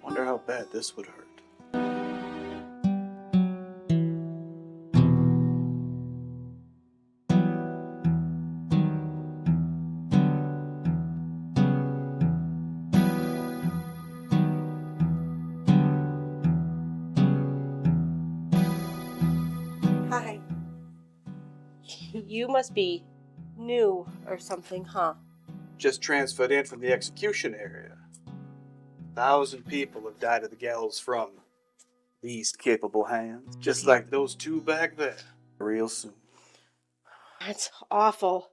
Wonder how bad this would hurt. Hi. You must be new or something, huh? Just transferred in from the execution area. 1,000 people have died of the gallows from least capable hands, just like those two back there. Real soon. That's awful,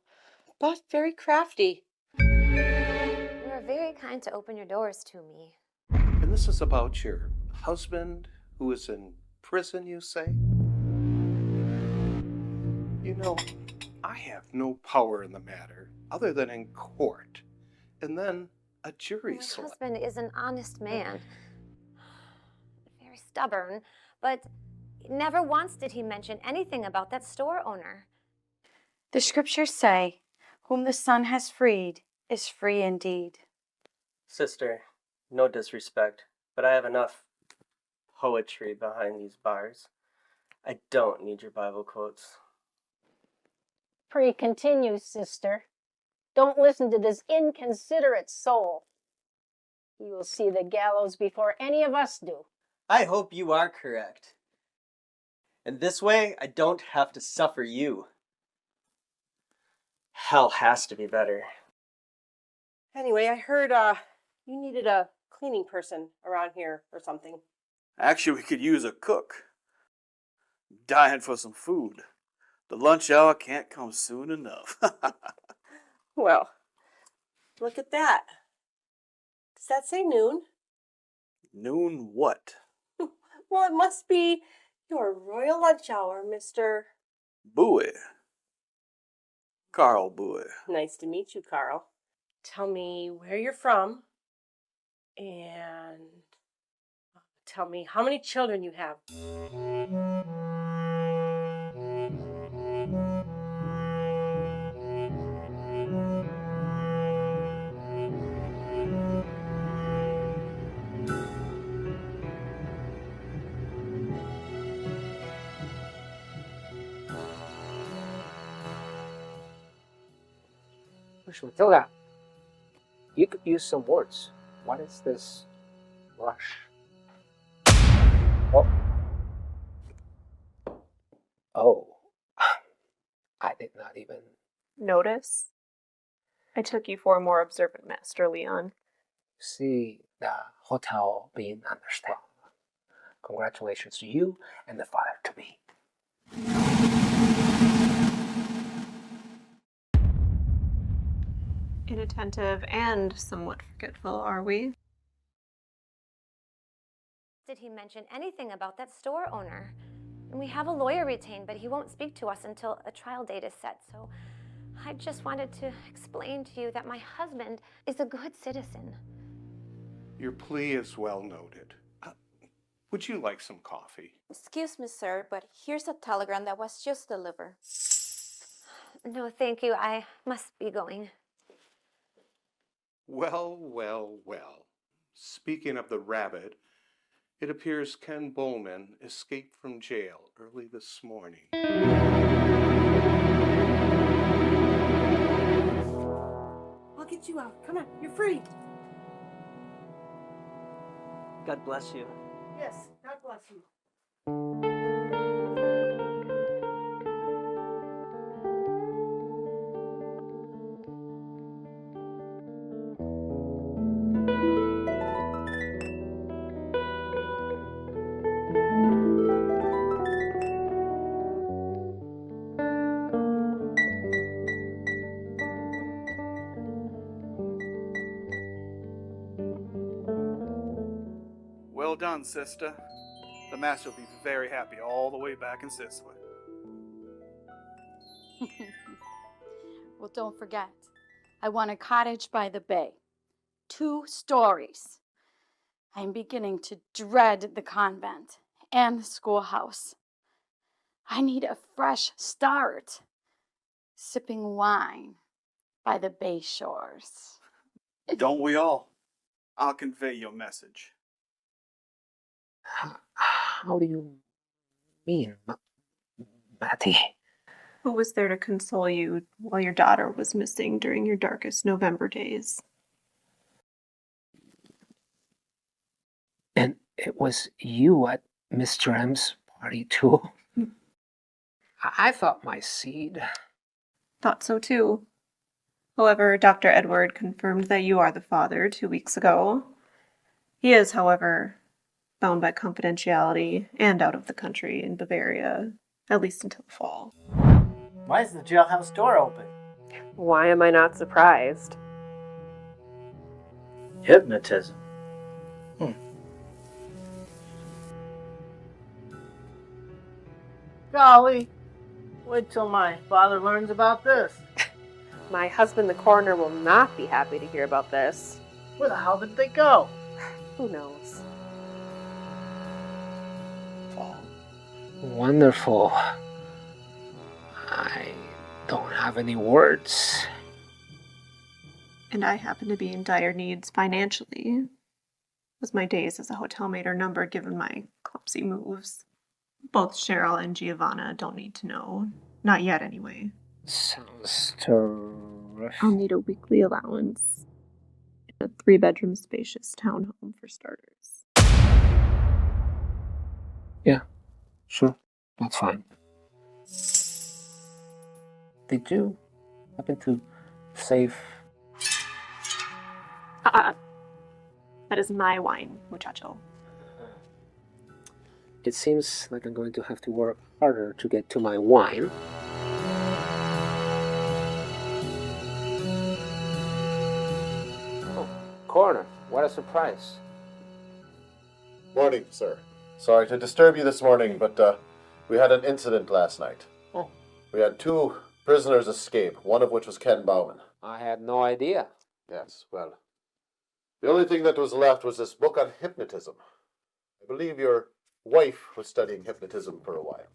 but very crafty. You are very kind to open your doors to me. And this is about your husband who is in prison, you say? You know, I have no power in the matter other than in court. And then a jury My select. husband is an honest man. Very stubborn, but never once did he mention anything about that store owner. The scriptures say, whom the Son has freed is free indeed. Sister, no disrespect, but I have enough poetry behind these bars. I don't need your Bible quotes. Pray continue, sister. Don't listen to this inconsiderate soul. He will see the gallows before any of us do. I hope you are correct. And this way, I don't have to suffer you. Hell has to be better. Anyway, I heard you needed a cleaning person around here or something. Actually, we could use a cook. Dying for some food. The lunch hour can't come soon enough. Well, look at that. Does that say noon? Noon what? Well, it must be your royal lunch hour, Mr. Bouie. Karl Bouie. Nice to meet you, Karl. Tell me where you're from and tell me how many children you have. Matilda, you could use some words. What is this rush? Oh. Oh. I did not even notice. I took you for a more observant master, Leon. see the hotel being understaffed. Congratulations to you and the father to be. Inattentive and somewhat forgetful, are we? Did he mention anything about that store owner? And we have a lawyer retained, but he won't speak to us until a trial date is set. So I just wanted to explain to you that my husband is a good citizen. Your plea is well noted. Would you like some coffee? Excuse me, sir, but here's a telegram that was just delivered. No, thank you. I must be going. Well, well, well. Speaking of the rabbit, it appears Ken Bowman escaped from jail early this morning. I'll get you out. Come on, you're free. God bless you. Yes, God bless you. Well done, sister. The master will be very happy all the way back in Sicily. Well, don't forget, I want a cottage by the bay. 2 stories. I'm beginning to dread the convent and the schoolhouse. I need a fresh start, sipping wine by the bay shores. Don't we all? I'll convey your message. How do you mean, Matty? Who was there to console you while your daughter was missing during your darkest November days? And it was you at Mr. M's party too? I thought my seed. Thought so too. However, Dr. Edward confirmed that you are the father 2 weeks ago. He is, however, bound by confidentiality and out of the country in Bavaria, at least until fall. Why is the jailhouse door open? Why am I not surprised? Hypnotism. Golly, wait till my father learns about this. My husband, the coroner, will not be happy to hear about this. Where the hell did they go? Who knows? Wonderful. I don't have any words. And I happen to be in dire needs financially, as my days as a hotel maid are numbered given my clumsy moves. Both Cheryl and Giovanna don't need to know. Not yet, anyway. Sounds terrific. I'll need a weekly allowance in a 3-bedroom spacious townhome for starters. Yeah, sure. That's fine. Did you happen to save... That is my wine, muchacho. It seems like I'm going to have to work harder to get to my wine. Oh, coroner, what a surprise. Morning, sir. Sorry to disturb you this morning, but we had an incident last night. Oh. We had 2 prisoners escape, one of which was Ken Bauman. I had no idea. Yes, well, the only thing that was left was this book on hypnotism. I believe your wife was studying hypnotism for a while.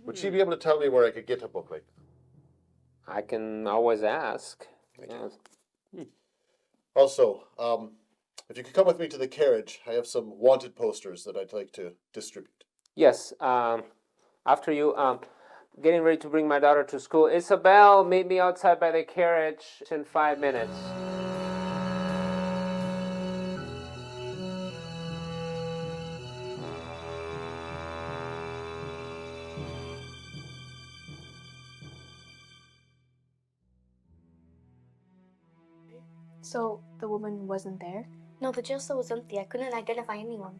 Would she be able to tell me where I could get a book like that? I can always ask. Yes. Also, if you could come with me to the carriage, I have some wanted posters that I'd like to distribute. Yes, after you, getting ready to bring my daughter to school. Isabel, meet me outside by the carriage in 5 minutes. So, the woman wasn't there? No, the jail cell was empty. I couldn't identify anyone.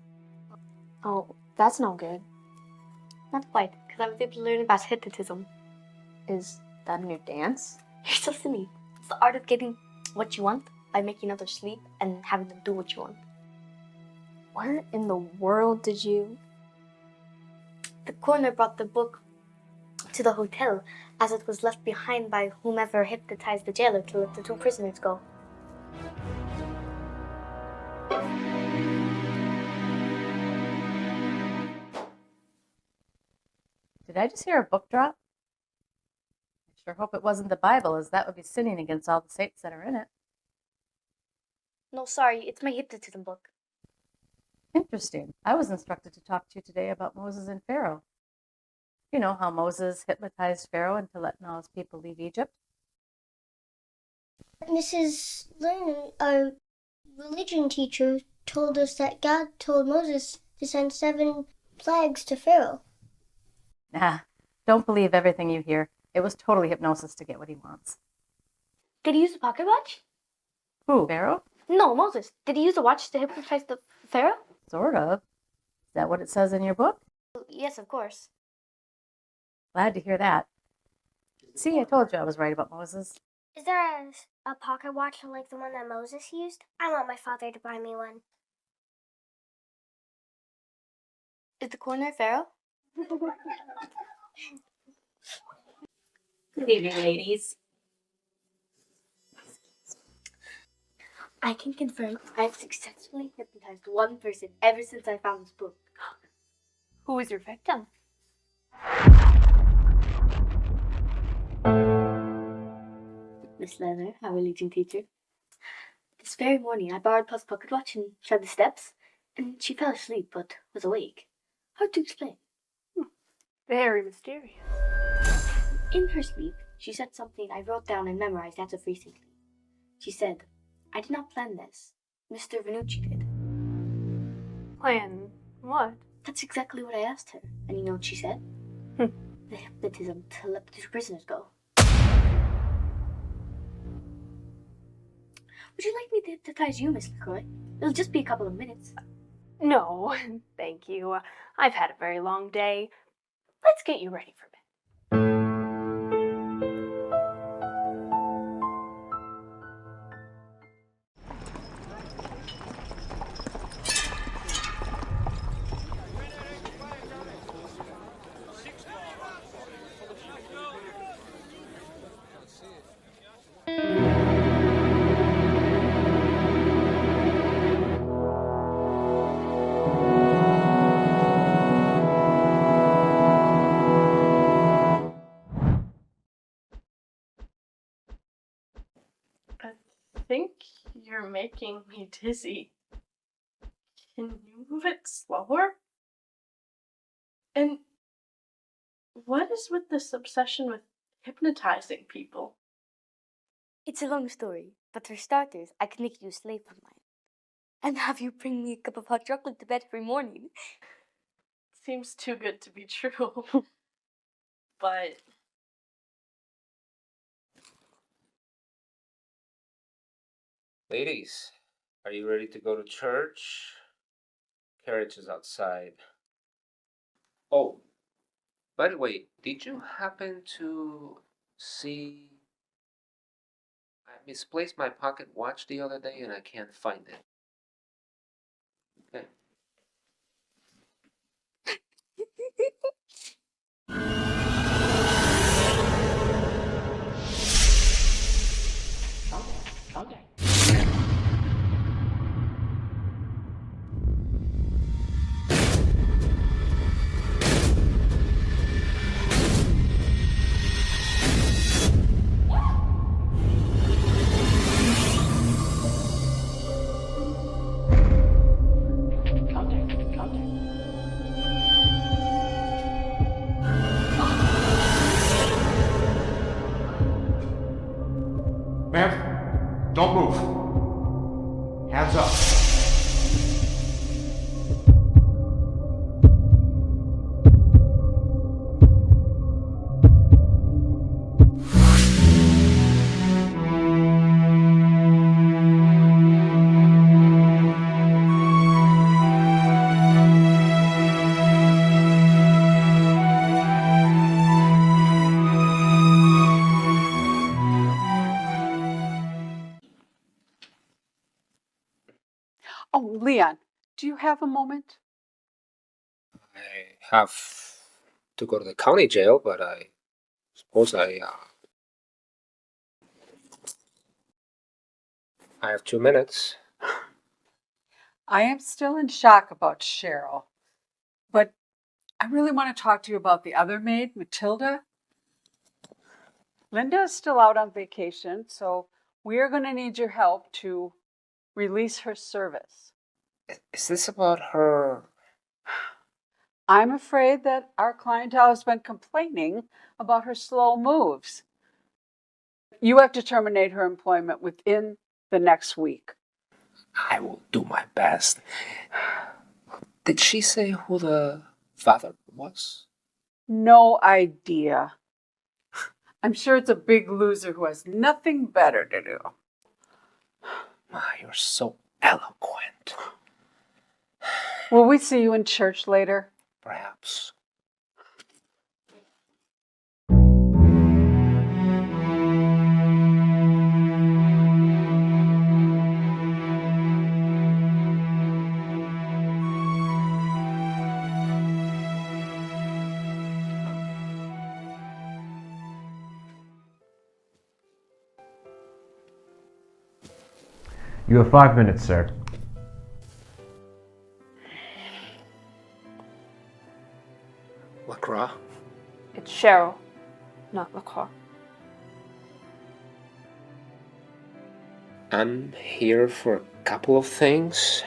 Oh, that's no good. Not quite, because I was able to learn about hypnotism. Is that a new dance? You're so silly. It's the art of getting what you want by making others sleep and having them do what you want. Where in the world did you... The coroner brought the book to the hotel as it was left behind by whomever hypnotized the jailer to let the 2 prisoners go. Did I just hear a book drop? I sure hope it wasn't the Bible, as that would be sinning against all the saints that are in it. No, sorry, it's my hypnotism book. Interesting. I was instructed to talk to you today about Moses and Pharaoh. You know how Moses hypnotized Pharaoh into letting all his people leave Egypt? Mrs. Lerner, our religion teacher, told us that God told Moses to send 7 plagues to Pharaoh. Nah, don't believe everything you hear. It was totally hypnosis to get what he wants. Did he use a pocket watch? Who, Pharaoh? No, Moses. Did he use a watch to hypnotize the Pharaoh? Sort of. Is that what it says in your book? Yes, of course. Glad to hear that. See, I told you I was right about Moses. Is there a pocket watch like the one that Moses used? I want my father to buy me one. Is the coroner Pharaoh? Good evening, ladies. I can confirm I've successfully hypnotized one person ever since I found this book. Who was your victim? Miss Leather, our religion teacher. This very morning I borrowed Puff's pocket watch and tried the steps, and she fell asleep but was awake. Hard to explain. Very mysterious. In her sleep, she said something I wrote down and memorized as of recently. She said, "I did not plan this. Mr. Venucci did." Plan what? That's exactly what I asked her. And you know what she said? The hypnotism to let the two prisoners go. Would you like me to hypnotize you, Miss LaCroix? It'll just be a couple of minutes. No, thank you. I've had a very long day. Let's get you ready for bed. I think you're making me dizzy. Can you move it slower? And what is with this obsession with hypnotizing people? It's a long story, but for starters, I can make you a slave of mine. And have you bring me a cup of hot chocolate to bed every morning. Seems too good to be true. But Ladies, are you ready to go to church? Carriage is outside. Oh, by the way, did you happen to see... I misplaced my pocket watch the other day and I can't find it. Okay. Okay. Ma'am, don't move. Hands up. Oh, Leon, do you have a moment? I have to go to the county jail, but I suppose I have 2 minutes. I am still in shock about Cheryl, but I really want to talk to you about the other maid, Matilda. Linda is still out on vacation, so we are going to need your help to release her service. Is this about her? I'm afraid that our clientele has been complaining about her slow moves. You have to terminate her employment within the next week. I will do my best. Did she say who the father was? No idea. I'm sure it's a big loser who has nothing better to do. You're so eloquent. Will we see you in church later? Perhaps. You have 5 minutes, sir. LaCroix? It's Cheryl, not LaCroix. I'm here for a couple of things.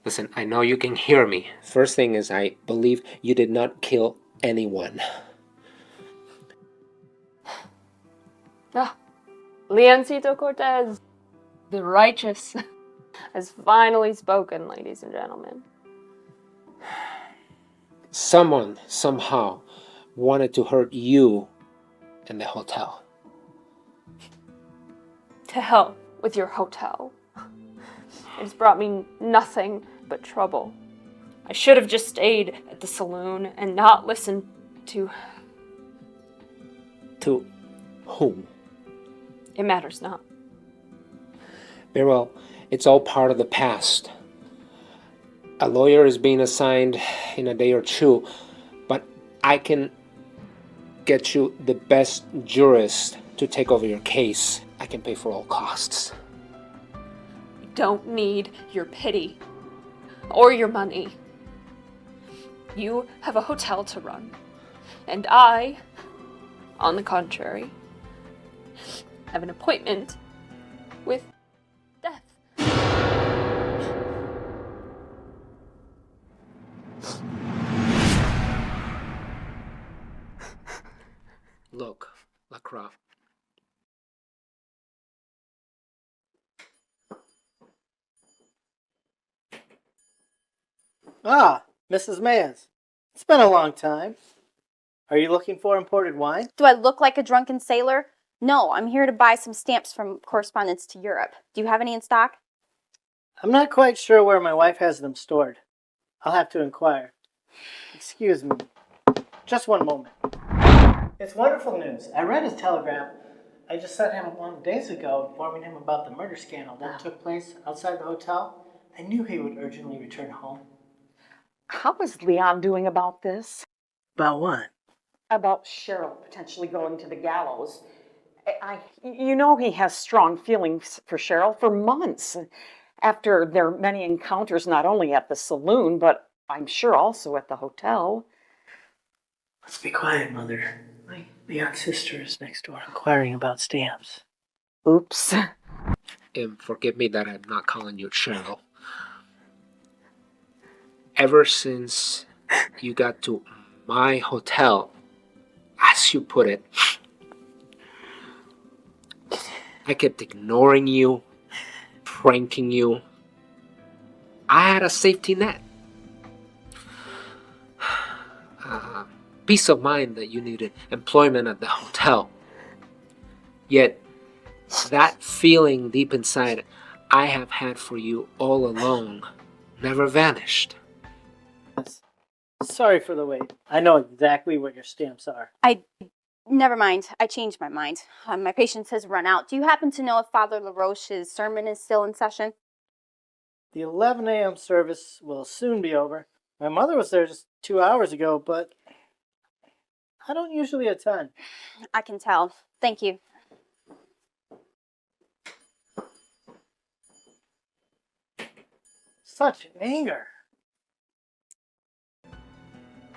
Listen, I know you can hear me. First thing is, I believe you did not kill anyone. Ah, Leoncito Cortez, the righteous, has finally spoken, ladies and gentlemen. Someone, somehow, wanted to hurt you in the hotel. To hell with your hotel. It has brought me nothing but trouble. I should have just stayed at the saloon and not listened to... To whom? It matters not. Very well, it's all part of the past. A lawyer is being assigned in a day or two, but I can get you the best jurist to take over your case. I can pay for all costs. I don't need your pity or your money. You have a hotel to run, and I, on the contrary, have an appointment with death. Look, LaCroix. Ah, Mrs. Mans. It's been a long time. Are you looking for imported wine? Do I look like a drunken sailor? No, I'm here to buy some stamps from correspondence to Europe. Do you have any in stock? I'm not quite sure where my wife has them stored. I'll have to inquire. Excuse me. Just one moment. It's wonderful news. I read his telegram. I just sent him one days ago informing him about the murder scandal that took place outside the hotel. I knew he would urgently return home. How is Leon doing about this? About what? About Cheryl potentially going to the gallows. You know he has strong feelings for Cheryl for months, after their many encounters not only at the saloon, but I'm sure also at the hotel. Let's be quiet, Mother. My young sister is next door inquiring about stamps. Oops. And forgive me that I'm not calling you Cheryl. Ever since you got to my hotel, as you put it, I kept ignoring you, pranking you. I had a safety net. Peace of mind that you needed employment at the hotel. Yet, that feeling deep inside I have had for you all along never vanished. Sorry for the wait. I know exactly what your stamps are. Never mind. I changed my mind. My patience has run out. Do you happen to know if Father LaRoche's sermon is still in session? The 11 a.m. service will soon be over. My mother was there just 2 hours ago, but I don't usually attend. I can tell. Thank you. Such anger.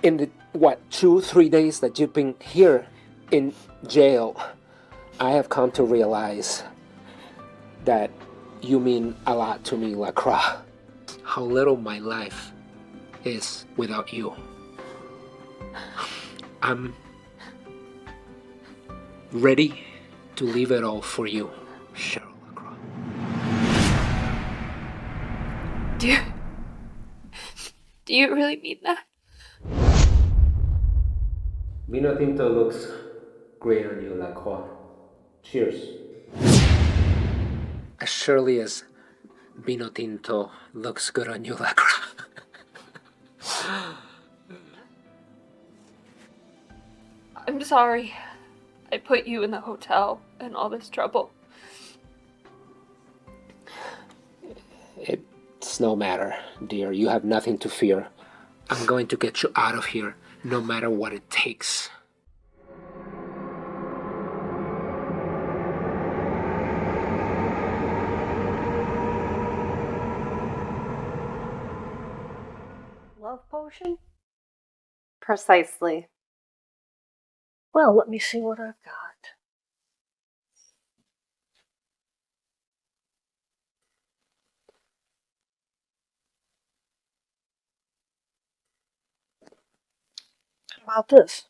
In the, 2-3 days that you've been here in jail, I have come to realize that you mean a lot to me, LaCroix. How little my life is without you. I'm ready to leave it all for you, Cheryl LaCroix. Do you really mean that? Vino Tinto looks great on you, LaCroix. Cheers. As surely as Vino Tinto looks good on you, LaCroix. I'm sorry. I put you in the hotel and all this trouble. It's no matter, dear. You have nothing to fear. I'm going to get you out of here, no matter what it takes. potion? Precisely. Well, let me see what I've got. How about this?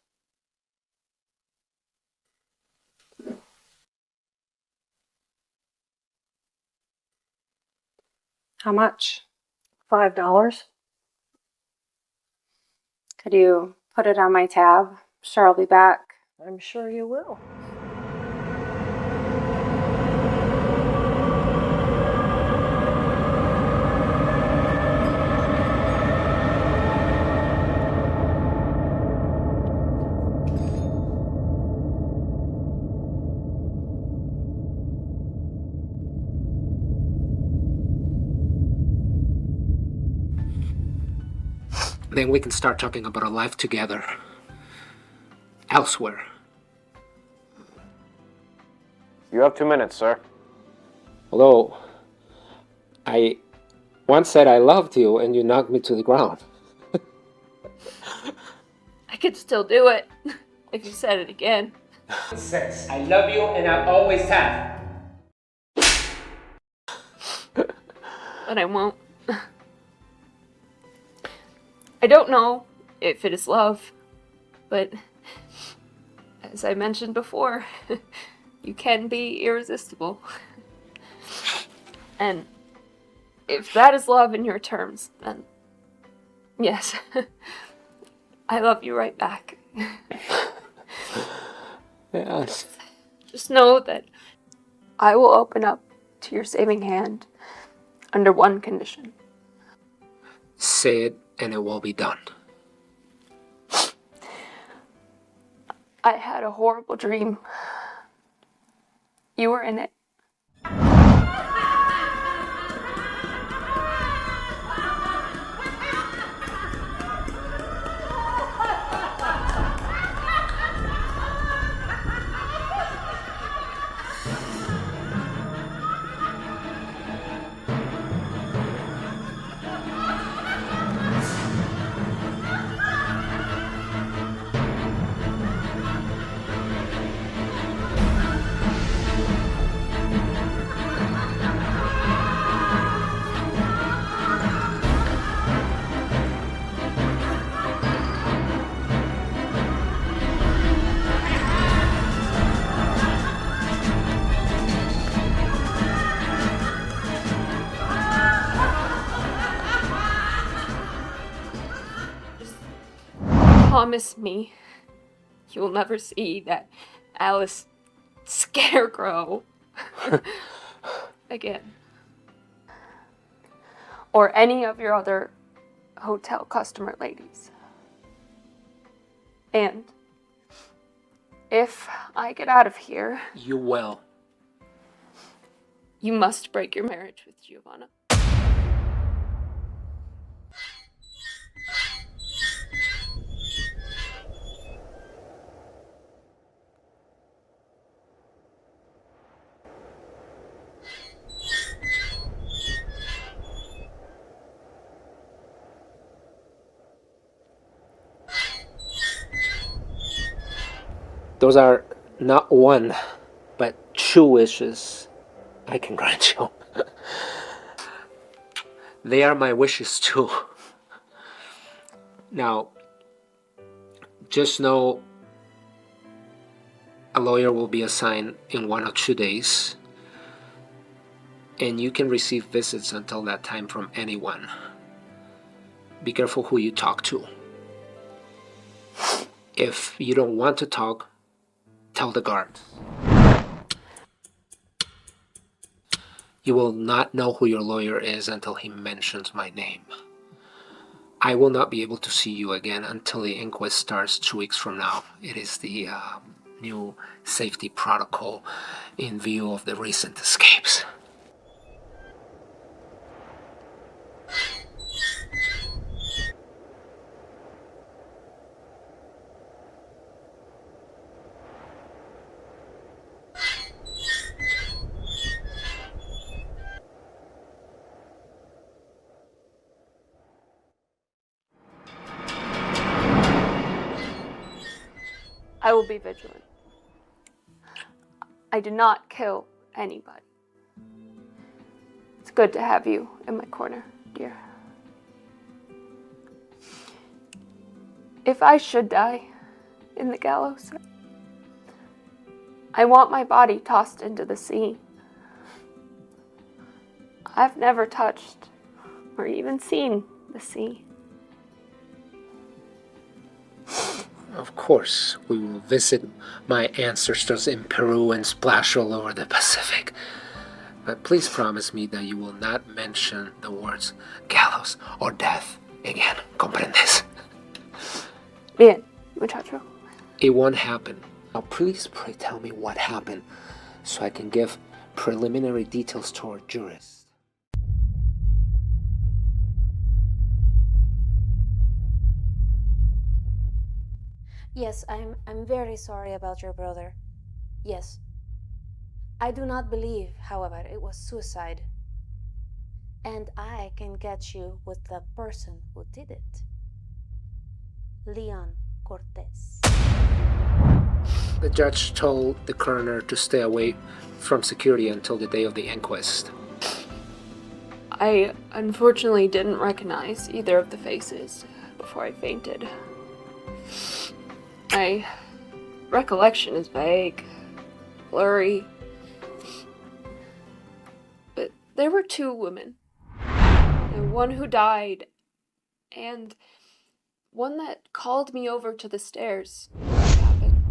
How much? $5. Could you put it on my tab? Sure, I'll be back. I'm sure you will. Then we can start talking about a life together. Elsewhere. You have 2 minutes, sir. Although, I once said I loved you and you knocked me to the ground. I could still do it if you said it again. Nonsense. I love you and I always have. But I won't. I don't know if it is love, but as I mentioned before, you can be irresistible. And if that is love in your terms, then yes, I love you right back. Yes. Just know that I will open up to your saving hand under one condition. Say it and it will be done. I had a horrible dream. You were in it. Promise me you'll never see that Alice Scarecrow again. Or any of your other hotel customer ladies. And if I get out of here, You will. you must break your marriage with Giovanna. Those are not one, but two wishes I can grant you. They are my wishes too. Now, just know a lawyer will be assigned in 1 or 2 days, and you can receive visits until that time from anyone. Be careful who you talk to. If you don't want to talk, tell the guards. You will not know who your lawyer is until he mentions my name. I will not be able to see you again until the inquest starts 2 weeks from now. It is the new safety protocol in view of the recent escapes. I will be vigilant. I did not kill anybody. It's good to have you in my corner, dear. If I should die in the gallows, I want my body tossed into the sea. I've never touched or even seen the sea. Of course, we will visit my ancestors in Peru and splash all over the Pacific. But please promise me that you will not mention the words gallows or death again. ¿Comprendes? Bien, muchacho. It won't happen. Now please pray tell me what happened so I can give preliminary details to our jurist. Yes, I'm very sorry about your brother. Yes. I do not believe, however, it was suicide. And I can get you with the person who did it. Loyola Cortez. The judge told the coroner to stay away from security until the day of the inquest. I unfortunately didn't recognize either of the faces before I fainted. My recollection is vague, blurry. But there were two women. The one who died, and one that called me over to the stairs when it happened.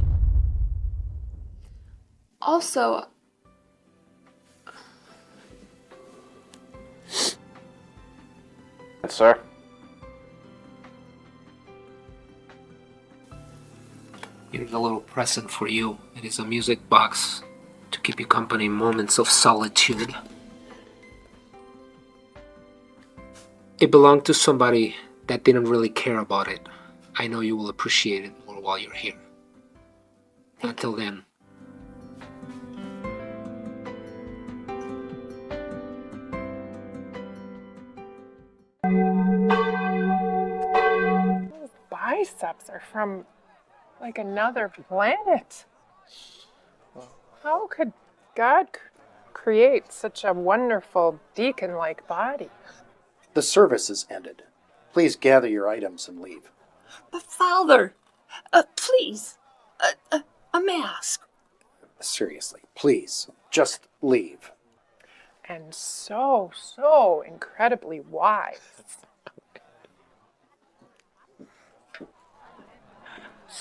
Also, Sir? Here's a little present for you. It is a music box to keep you company in moments of solitude. It belonged to somebody that didn't really care about it. I know you will appreciate it more while you're here. Until then. Those biceps are from like another planet. How could God create such a wonderful deacon-like body? The service is ended. Please gather your items and leave. But Father, please, a mask. Seriously, please, just leave. And so incredibly wise.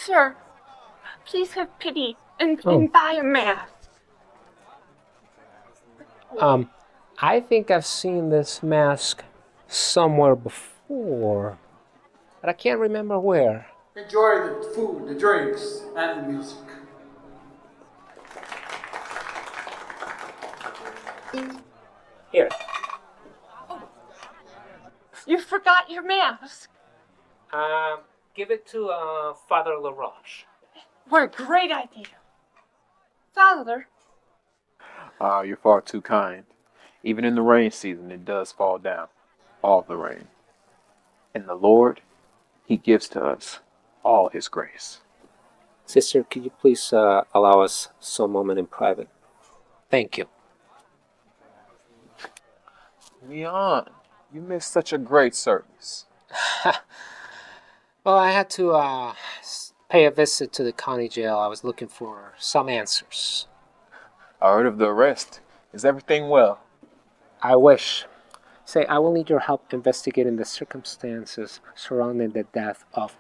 sir, please have pity and buy a mask. I think I've seen this mask somewhere before, but I can't remember where. Enjoy the food, the drinks, and the music. Here. You forgot your mask. Give it to Father LaRoche. What a great idea. Father. You're far too kind. Even in the rain season, it does fall down. All the rain. And the Lord, He gives to us all His grace. Sister, could you please allow us some moment in private? Thank you. Leon, you missed such a great service. Well, I had to pay a visit to the county jail. I was looking for some answers. I heard of the arrest. Is everything well? I wish. Say, I will need your help investigating the circumstances surrounding the death of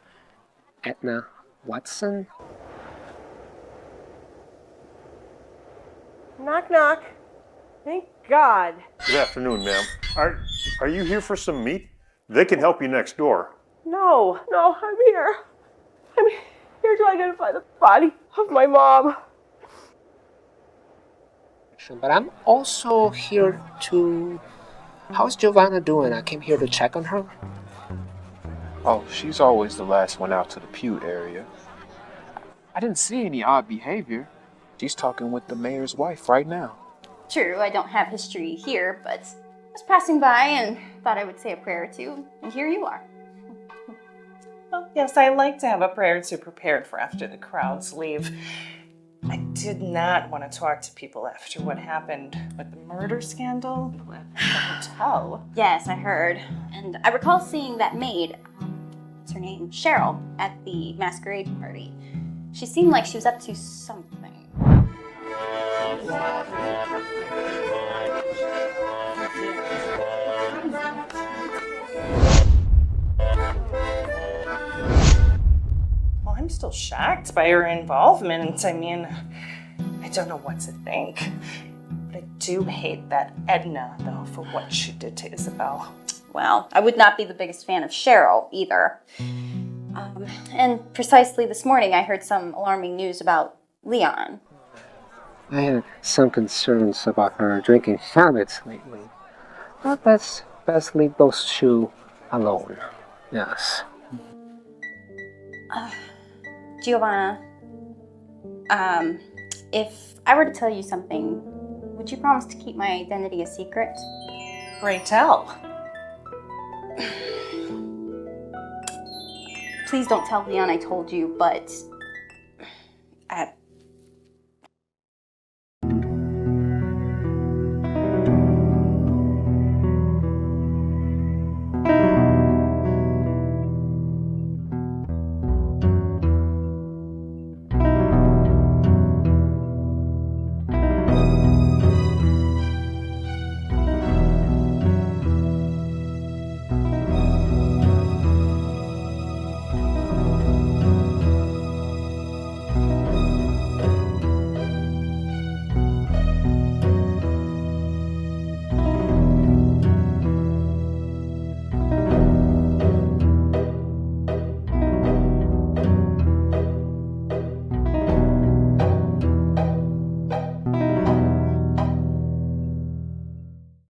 Edna Watson. Knock, knock. Thank God. Good afternoon, ma'am. Are you here for some meat? They can help you next door. No, I'm here. I'm here to identify the body of my mom. But I'm also here to... How's Giovanna doing? I came here to check on her. Oh, she's always the last one out to the Pewt area. I didn't see any odd behavior. She's talking with the mayor's wife right now. True, I don't have history here, but I was passing by and thought I would say a prayer or two, and here you are. Well, Yes, I like to have a prayer or two prepared for after the crowds leave. I did not want to talk to people after what happened with the murder scandal at the hotel. Yes, I heard. And I recall seeing that maid, what's her name, Cheryl, at the masquerade party. She seemed like she was up to something. Well, I'm still shocked by her involvement. I mean, I don't know what to think. But I do hate that Edna, though, for what she did to Isabel. Well, I would not be the biggest fan of Cheryl either. And precisely this morning I heard some alarming news about Leon. I had some concerns about her drinking habits lately. But let's best leave those two alone. Yes. Giovanna, if I were to tell you something, would you promise to keep my identity a secret? Pray tell. Please don't tell Leon I told you, but at